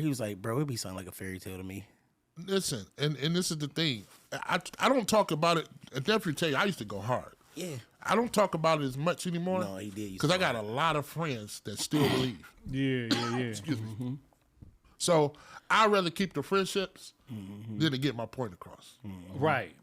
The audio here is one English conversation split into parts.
he was like, bro, it be sounding like a fairy tale to me. Listen, and this is the thing. I don't talk about it. I definitely tell you, I used to go hard. Yeah. I don't talk about it as much anymore. No, he did. Because I got a lot of friends that still believe. Yeah. Excuse me. So I'd rather keep the friendships than to get my point across. Right.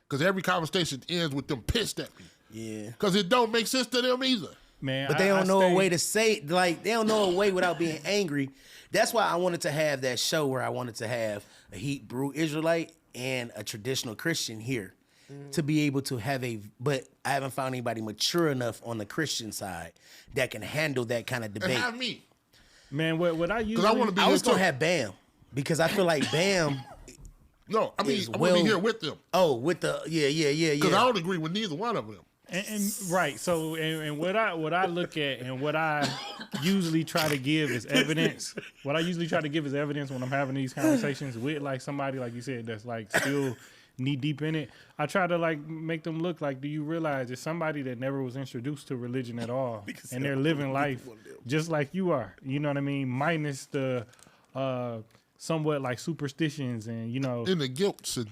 Because every conversation ends with them pissed at me. Yeah. Because it don't make sense to them either. Man, But they don't know a way to say, like, they don't know a way without being angry. That's why I wanted to have that show where I wanted to have a Hebrew Israelite and a traditional Christian here to be able to have but I haven't found anybody mature enough on the Christian side that can handle that kind of debate. And have me. Man, what I usually... I was going to have Bam because I feel like Bam... No, I mean, I want to be here with them. Oh, with the... Yeah. Because I don't agree with neither one of them. And right, so and what I look at and what I usually try to give is evidence. What I usually try to give is evidence when I'm having these conversations with like somebody like you said that's like still knee deep in it. I try to like make them look like, do you realize it's somebody that never was introduced to religion at all, and they're living life just like you are. You know what I mean? Minus the somewhat like superstitions and in the guilts and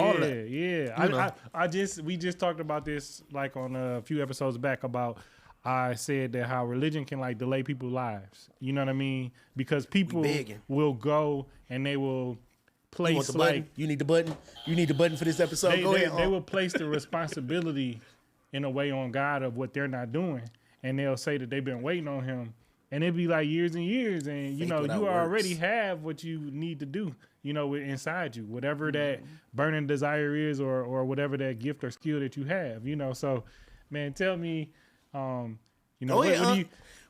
all that. We just talked about this like on a few episodes back about I said that how religion can like delay people's lives. You know what I mean? Because people will go and they will place like you need the button. You need the button for this episode. Go ahead. They will place the responsibility in a way on God of what they're not doing, and they'll say that they've been waiting on Him. And it'd be like years and years, and you already have what you need to do, inside you, whatever that burning desire is, or whatever that gift or skill that you have, So, man, tell me,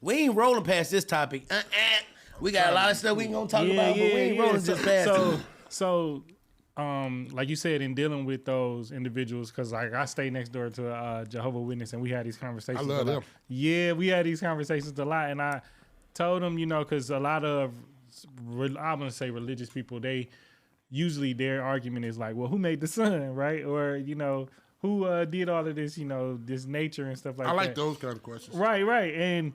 we ain't rolling past this topic. We got a lot of stuff we ain't gonna talk about, but we ain't rolling just past it. So, like you said, in dealing with those individuals, because like I stay next door to a Jehovah's Witness, and we had these conversations. I love them. Yeah, we had these conversations a lot, and I told them, because a lot of I'm gonna say religious people, they usually their argument is like, well, who made the sun, right? Or who did all of this, this nature and stuff like that. I like those kind of questions. Right, and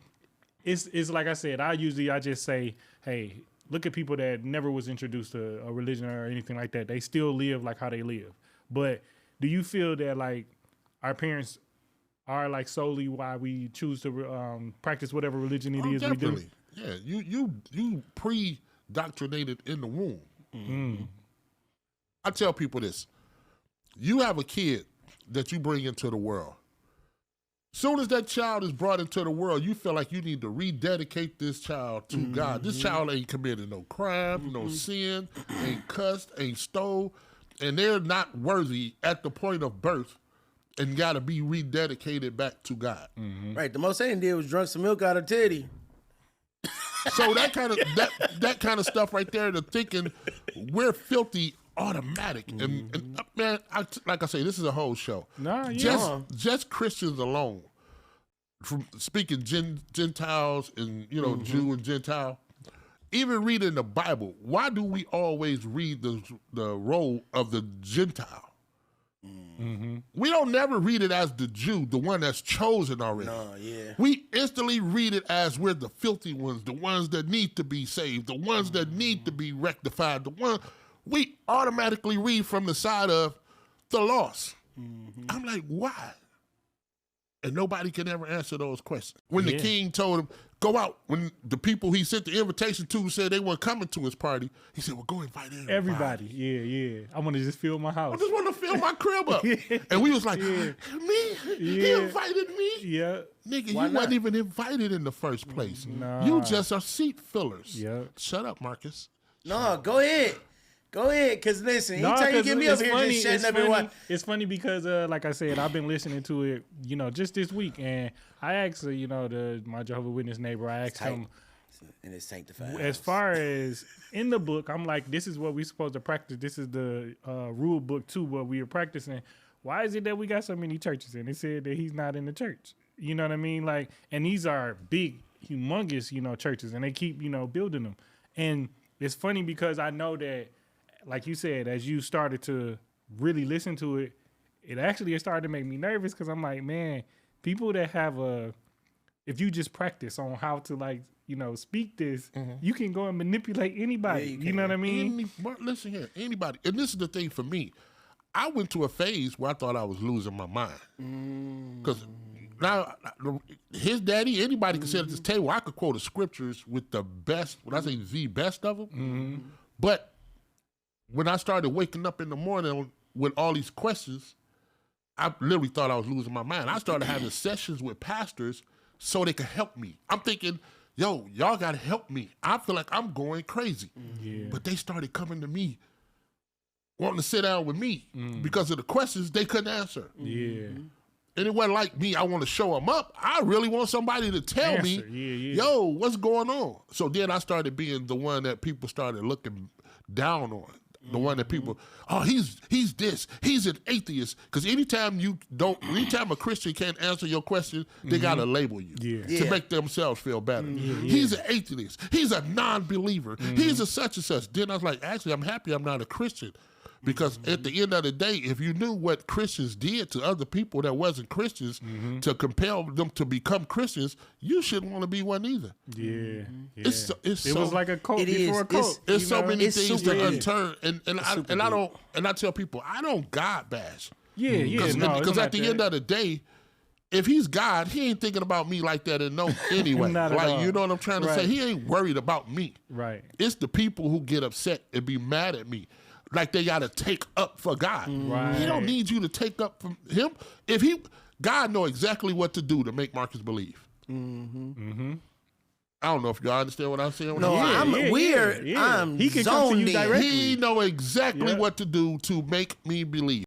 it's like I said, I just say, hey, look at people that never was introduced to a religion or anything like that. They still live like how they live. But do you feel that like our parents are like solely why we choose to practice whatever religion it is definitely. we do? Yeah, you pre-doctrinated in the womb. Mm-hmm. I tell people this. You have a kid that you bring into the world. Soon as that child is brought into the world, you feel like you need to rededicate this child to God. This child ain't committed no crime, no sin, ain't cussed, ain't stole, and they're not worthy at the point of birth and got to be rededicated back to God. Mm-hmm. Right. The most Satan did was drunk some milk out of titty. So that kind of stuff right there, the thinking we're filthy automatic. Mm-hmm. And man, like I say, this is a whole show. Just Christians alone, from speaking Gentiles and Jew and Gentile, even reading the Bible. Why do we always read the role of the Gentile? Mm-hmm. We don't never read it as the Jew, the one that's chosen already. No, yeah. We instantly read it as we're the filthy ones, the ones that need to be saved, the ones that need to be rectified, the one we automatically read from the side of the lost. Mm-hmm. I'm like, why? And nobody can ever answer those questions. When the king told him, go out, when the people he sent the invitation to said they weren't coming to his party, he said, well, go invite everybody. Yeah. I want to just fill my house. I just want to fill my crib up. And we was like, me? He invited me? Yeah. Nigga, you wasn't even invited in the first place. Nah. You just are seat fillers. Yeah. Shut up, Marcus. No, go ahead. Go ahead, because listen, anytime you get me up here just shutting up and what. It's funny because, like I said, I've been listening to it, just this week, and I asked, my Jehovah's Witness neighbor, I asked him, and it's sanctified. As far as in the book, I'm like, this is what we're supposed to practice. This is the rule book too, what we are practicing. Why is it that we got so many churches? And it said that he's not in the church. You know what I mean? Like, and these are big, humongous, churches, and they keep, building them. And it's funny because I know that, like you said, as you started to really listen to it, it started to make me nervous because I'm like, man, people that have a if you just practice on how to like, speak this, you can go and manipulate anybody. You know what I mean? Listen here, anybody. And this is the thing for me. I went to a phase where I thought I was losing my mind. Because now, his daddy, anybody can sit at this table. I could quote the scriptures with the best, when I say the best of them. But when I started waking up in the morning with all these questions, I literally thought I was losing my mind. I started having sessions with pastors so they could help me. I'm thinking, yo, y'all got to help me. I feel like I'm going crazy. But they started coming to me, wanting to sit down with me because of the questions they couldn't answer. And it wasn't like me, I want to show them up. I really want somebody to tell me, yo, what's going on? So then I started being the one that people started looking down on. The one that people, he's this, he's an atheist. Because anytime a Christian can't answer your question, they got to label you to make themselves feel better. He's an atheist. He's a non-believer. He's a such and such. Then I was like, actually, I'm happy I'm not a Christian. Because at the end of the day, if you knew what Christians did to other people that wasn't Christians to compel them to become Christians, you shouldn't want to be one either. It was like a cult before a cult. There's so many things to unturn, and I tell people I don't God bash. Because at the end of the day, if he's God, he ain't thinking about me like that anyway. Like, you know what I'm trying to say? He ain't worried about me. Right. It's the people who get upset and be mad at me. Like they got to take up for God. He don't need you to take up for him. God know exactly what to do to make Marcus believe. I don't know if y'all understand what I'm saying. No, I'm he can come to you directly. directly. He know exactly what to do to make me believe.